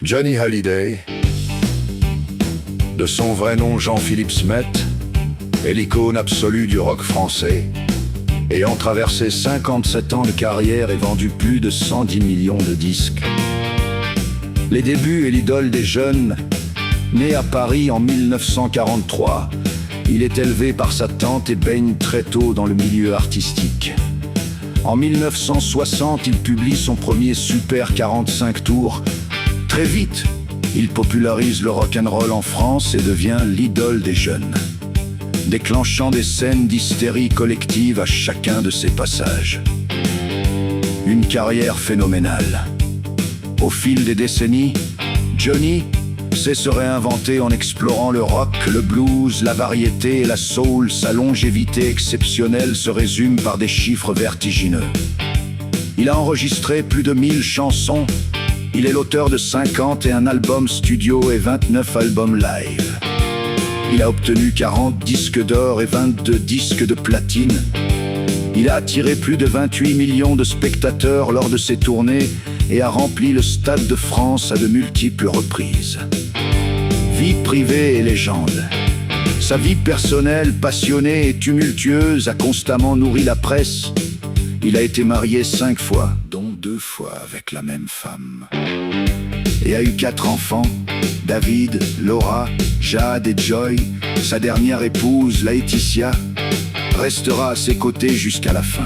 Johnny Hallyday, de son vrai nom Jean-Philippe Smet, est l'icône absolue du rock français. Ayant traversé 57 ans de carrière et vendu plus de 110 millions de disques. Les débuts et l'idole des jeunes, né à Paris en 1943, il est élevé par sa tante et baigne très tôt dans le milieu artistique. En 1960, il publie son premier Super 45 tours. Très vite, il popularise le rock'n'roll en France et devient l'idole des jeunes, déclenchant des scènes d'hystérie collective à chacun de ses passages. Une carrière phénoménale. Au fil des décennies, Johnny sait se réinventer en explorant le rock, le blues, la variété et la soul. Sa longévité exceptionnelle se résume par des chiffres vertigineux. Il a enregistré plus de 1000 chansons. Il est l'auteur de 51 albums studio et 29 albums live. Il a obtenu 40 disques d'or et 22 disques de platine. Il a attiré plus de 28 millions de spectateurs lors de ses tournées et a rempli le Stade de France à de multiples reprises. Vie privée et légende. Sa vie personnelle, passionnée et tumultueuse, a constamment nourri la presse. Il a été marié 5 fois, dont 2 fois avec la même femme. Et a eu 4 enfants, David, Laura, Jade et Joy. Sa dernière épouse, Laetitia, restera à ses côtés jusqu'à la fin.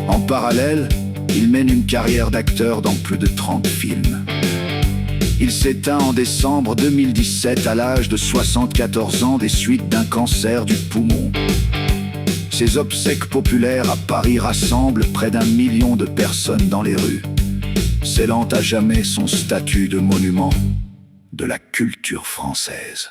En parallèle, il mène une carrière d'acteur dans plus de 30 films. Il s'éteint en décembre 2017 à l'âge de 74 ans des suites d'un cancer du poumon. Ses obsèques populaires à Paris rassemblent près d'1 million de personnes dans les rues, scellant à jamais son statut de monument de la culture française.